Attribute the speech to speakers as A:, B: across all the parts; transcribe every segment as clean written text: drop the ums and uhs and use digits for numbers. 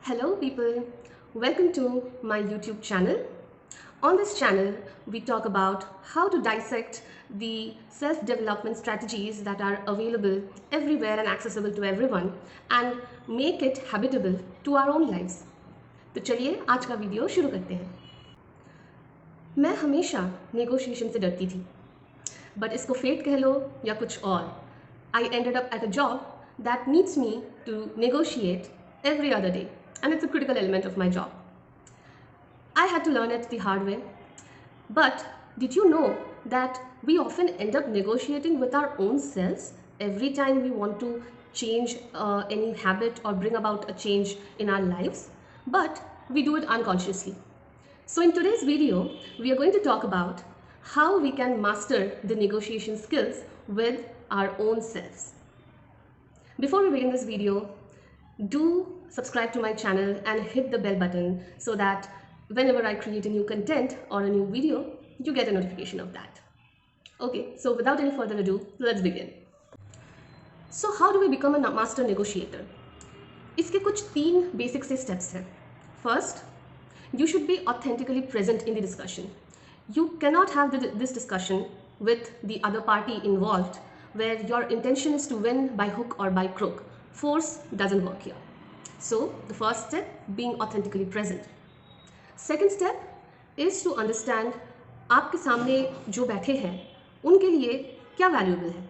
A: Hello people, welcome to my YouTube channel. On this channel, we talk about how to dissect the self-development strategies that are available everywhere and accessible to everyone and make it habitable to our own lives. तो चलिए आज का video शुरू करते हैं। मैं हमेशा negotiation से डरती थी, बट इसको फेट कह लो या कुछ और, I ended up at a job that needs me to negotiate every other day, and it's a critical element of my job. I had to learn it the hard way. But did you know that we often end up negotiating with our own selves every time we want to change any habit or bring about a change in our lives? But we do it unconsciously. So in today's video, we are going to talk about how we can master the negotiation skills with our own selves. Before we begin this video, do subscribe to my channel and hit the bell button so that whenever I create a new content or a new video, you get a notification of that. Okay, so without any further ado, let's begin. So how do we become a master negotiator? इसके कुछ 3 basic से steps हैं. First, you should be authentically present in the discussion. You cannot have this discussion with the other party involved where your intention is to win by hook or by crook. Force doesn't work here. So the first step, being authentically present. Second step is to understand आपके सामने जो बैठे हैं उनके लिए क्या valuable है.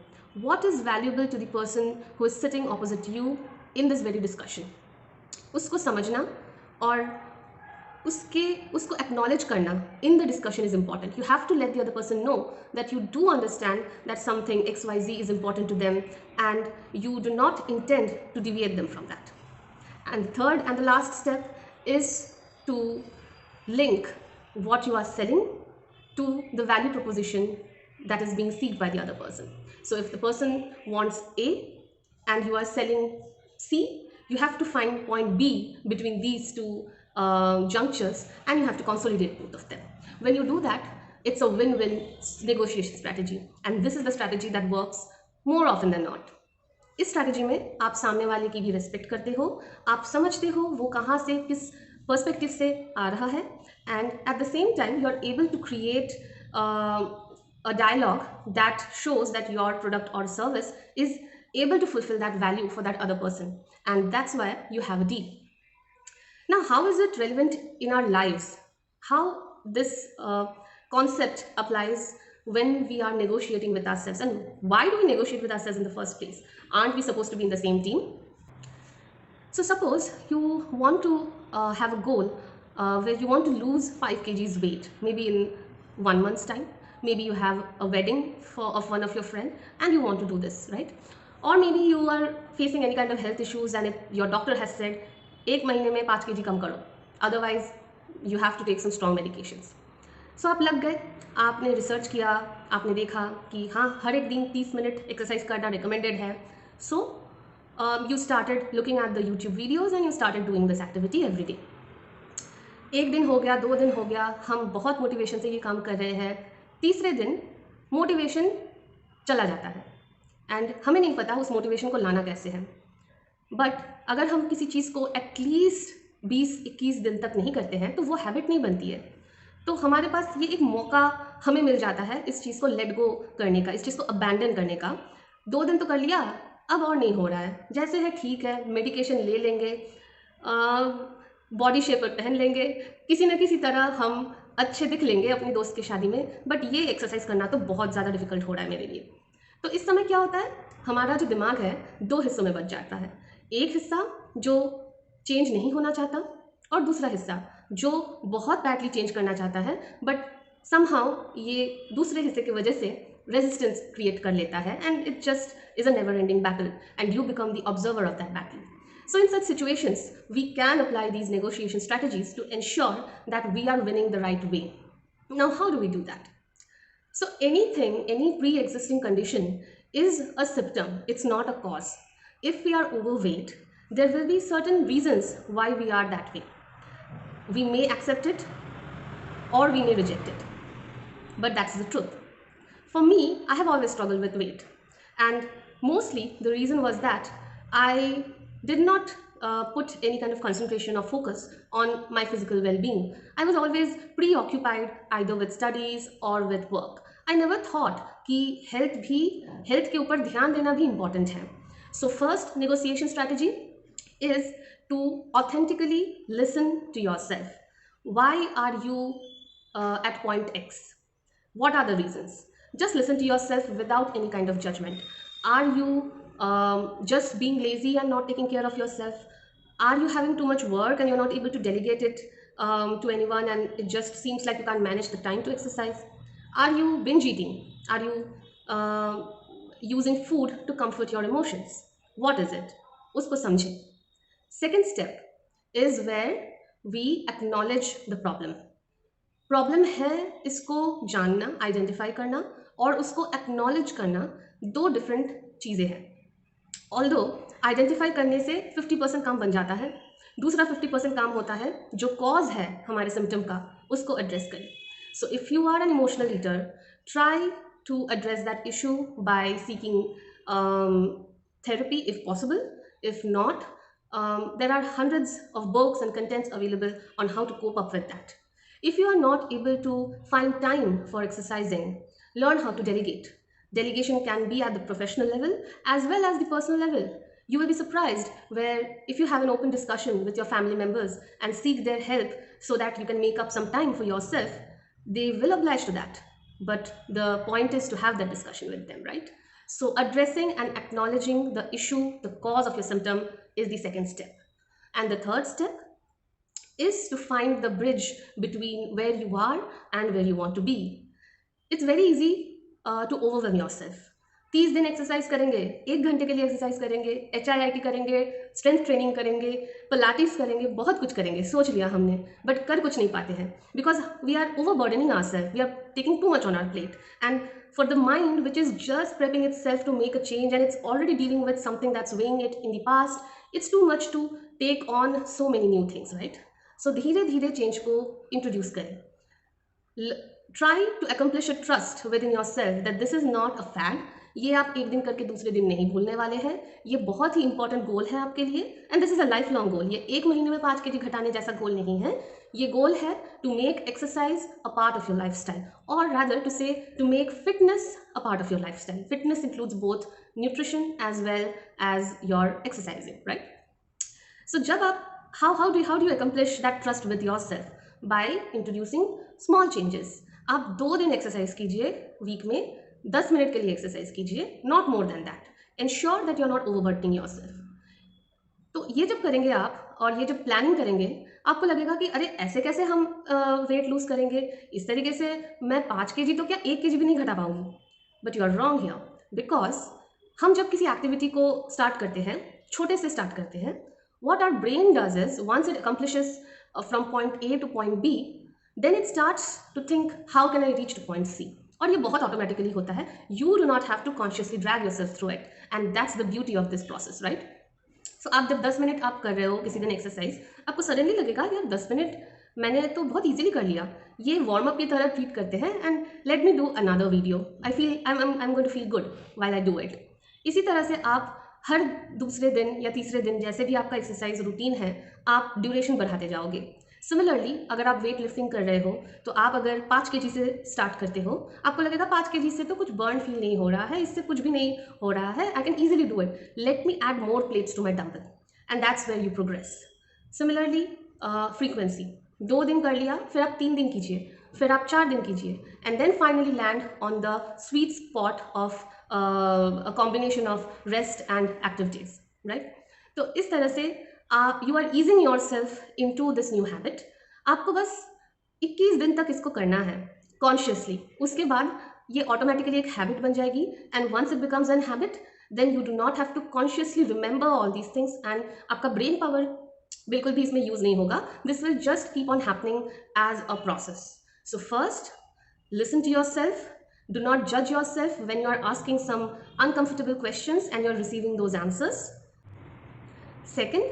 A: What is valuable to the person who is sitting opposite you in this very discussion? उसको समझना और उसको acknowledge करना in the discussion is important. You have to let the other person know that you do understand that something XYZ is important to them and you do not intend to deviate them from that. And the third and the last step is to link what you are selling to the value proposition that is being sought by the other person. So if the person wants A and you are selling C, you have to find point B between these two junctures and you have to consolidate both of them. When you do that, it's a win-win negotiation strategy, and this is the strategy that works more often than not. इस strategy में आप सामने वाले की भी respect करते हो, आप समझते हो वो कहाँ से किस पर्सपेक्टिव से आ रहा है, and at the same time you are able to create a dialogue that shows that your product or service is able to fulfill that value for that other person, and that's why you have a deal. Now, how is it relevant in our lives? How this concept applies when we are negotiating with ourselves, and why do we negotiate with ourselves in the first place? Aren't we supposed to be in the same team? So suppose you want to have a goal where you want to lose 5 kgs weight, maybe in 1 month's time. Maybe you have a wedding of one of your friend and you want to do this, right? Or maybe you are facing any kind of health issues and your doctor has said 1 महीने में 5 kg कम करो, otherwise you have to take some strong medications. So आप लग गए, आपने research किया, आपने देखा कि हाँ हर एक दिन 30 मिनट एक्सरसाइज करना रिकमेंडेड है. So you started looking at the YouTube videos and you started doing this activity every day. 1 दिन हो गया, 2 दिन हो गया, हम बहुत मोटिवेशन से ये काम कर रहे हैं. तीसरे दिन मोटिवेशन चला जाता है एंड हमें नहीं पता उस मोटिवेशन को लाना कैसे है. बट अगर हम किसी चीज़ को एटलीस्ट 20-21 दिन तक नहीं करते हैं तो वो हैबिट नहीं बनती है. तो हमारे पास ये एक मौका हमें मिल जाता है इस चीज़ को लेट गो करने का, इस चीज़ को अबैंडन करने का. 2 दिन तो कर लिया, अब और नहीं हो रहा है, जैसे है ठीक है, मेडिकेशन ले लेंगे, बॉडी शेपर पहन लेंगे, किसी न किसी तरह हम अच्छे दिख लेंगे अपनी दोस्त की शादी में, बट ये एक्सरसाइज करना तो बहुत ज़्यादा डिफिकल्ट हो रहा है मेरे लिए. तो इस समय क्या होता है, हमारा जो दिमाग है 2 हिस्सों में बच जाता है. एक हिस्सा जो चेंज नहीं होना चाहता और दूसरा हिस्सा जो बहुत बैडली चेंज करना चाहता है, बट समहाउ ये दूसरे हिस्से की वजह से रेजिस्टेंस क्रिएट कर लेता है and it just is a never ending battle and you become the observer of that battle. So in such situations, we can apply these negotiation strategies to ensure that we are winning the right way. Now, how do we do that? So any pre-existing condition is a symptom. It's not a cause. If we are overweight, there will be certain reasons why we are that way. We may accept it or we may reject it. But that's the truth. For me, I have always struggled with weight. And mostly the reason was that I did not put any kind of concentration or focus on my physical well-being. I was always preoccupied either with studies or with work. I never thought कि health के ऊपर ध्यान देना भी important है. So first negotiation strategy is to authentically listen to yourself. Why are you at point X? What are the reasons? Just listen to yourself without any kind of judgment. Are you just being lazy and not taking care of yourself? Are you having too much work and you're not able to delegate it to anyone, and it just seems like you can't manage the time to exercise? Are you binge eating? Are you using food to comfort your emotions? What is it? Usko samjhe. Second step is where we acknowledge the problem. Problem है इसको जानना, identify करना और उसको acknowledge करना, दो different चीज़ें हैं. ऑल्दो आइडेंटिफाई करने से 50% काम बन जाता है, दूसरा 50% काम होता है जो कॉज है हमारे सिम्टम का उसको एड्रेस करें. So if you are an emotional eater, try to address that issue by seeking therapy if possible. If not, there are hundreds of books and contents available on how to cope up with that. If you are not able to find time for exercising, learn how to delegate. Delegation can be at the professional level as well as the personal level. You will be surprised where if you have an open discussion with your family members and seek their help so that you can make up some time for yourself, they will oblige to that. But the point is to have that discussion with them, right? So addressing and acknowledging the issue, the cause of your symptom is the second step. And the third step is to find the bridge between where you are and where you want to be. It's very easy to overwhelm yourself. 30 दिन exercise करेंगे, 1 घंटे के लिए exercise करेंगे, HIIT करेंगे, strength training करेंगे, Pilates करेंगे, बहुत कुछ करेंगे, सोच लिया हमने, बट कर कुछ नहीं पाते हैं because we are overburdening ourselves, we are taking too much on our plate. And for the mind which is just prepping itself to make a change and it's already dealing with something that's weighing it in the past, it's too much to take on so many new things, right? So धीरे धीरे change को introduce करें. Try to accomplish a trust within yourself that this is not a fad. ये आप एक दिन करके दूसरे दिन नहीं भूलने वाले हैं. ये बहुत ही इंपॉर्टेंट गोल है आपके लिए and this is a life long goal. ये एक महीने में 5 kg घटाने जैसा गोल नहीं है. ये गोल है to make exercise a part of your life style, और rather to say to make fitness a part of your life style. Fitness includes both nutrition as well as your exercising, right? So जब आप how do you accomplish that trust with yourself? By introducing small changes. आप 2 दिन exercise कीजिए week में, 10 minute के लिए exercise कीजिए, not more than that. Ensure that you are not overburdening yourself. तो ये जब करेंगे आप और ये जब प्लानिंग करेंगे, आपको लगेगा कि अरे ऐसे कैसे हम वेट लूज करेंगे, इस तरीके से मैं 5 kg तो क्या 1 kg भी नहीं घटा पाऊंगी. But you are wrong here, because हम जब किसी एक्टिविटी को स्टार्ट करते हैं, छोटे से स्टार्ट करते हैं, what our brain does is once it accomplishes from point A to point B, then it starts to think how can I reach to point C. और ये बहुत ऑटोमेटिकली होता है. You do not have to consciously drag yourself through it, and that's the beauty of this process, right? So आप जब 10 minute आप कर रहे हो किसी दिन एक्सरसाइज, आपको सडनली लगेगा यार 10 मिनट मैंने तो बहुत इजीली कर लिया, ये वार्म अप की तरह ट्रीट करते हैं and let me do another video, I feel I am going to feel good while I do it. इसी तरह से आप हर दूसरे दिन या तीसरे दिन जैसे भी आपका एक्सरसाइज रूटीन है, आप ड्यूरेशन बढ़ाते जाओगे. सिमिलरली अगर आप वेट लिफ्टिंग कर रहे हो तो आप अगर 5 kg से स्टार्ट करते हो, आपको लगेगा 5 kg से तो कुछ बर्न फील नहीं हो रहा है, इससे कुछ भी नहीं हो रहा है, I can easily do it, let me add more plates to my dumbbell, and that's where you progress. Similarly frequency, 2 दिन कर लिया, फिर आप 3 दिन कीजिए, फिर आप 4 दिन कीजिए, and then finally land on the sweet spot of a combination of rest and activities, right? तो इस तरह से you are easing yourself into this new habit. आपको बस 21 दिन तक इसको करना है consciously. उसके बाद ये automatically एक habit बन जाएगी, and once it becomes an habit, then you do not have to consciously remember all these things, and आपका brain power बिल्कुल भी इसमें use नहीं होगा. This will just keep on happening as a process. So first, listen to yourself. Do not judge yourself when you are asking some uncomfortable questions and you are receiving those answers. Second,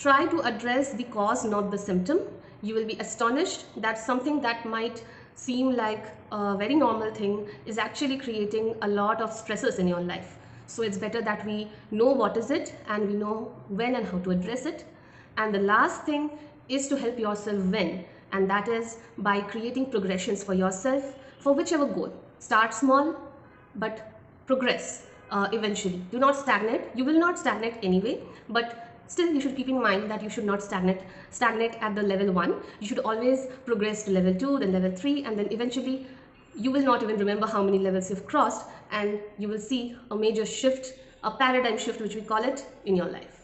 A: try to address the cause, not the symptom. You will be astonished that something that might seem like a very normal thing is actually creating a lot of stresses in your life. So it's better that we know what is it and we know when and how to address it. And the last thing is to help yourself win, and that is by creating progressions for yourself for whichever goal. Start small, but progress eventually. Do not stagnate. You will not stagnate anyway, but still you should keep in mind that you should not stagnate at the level 1. You should always progress to level 2, then level 3, and then eventually you will not even remember how many levels you've crossed, and you will see a major shift, a paradigm shift, which we call it, in your life.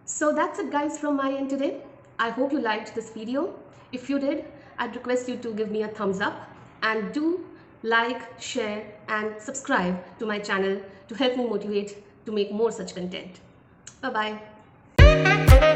A: So that's it guys from my end today. I hope you liked this video. If you did, I'd request you to give me a thumbs up, and do like, share and subscribe to my channel to help me motivate to make more such content. Bye bye.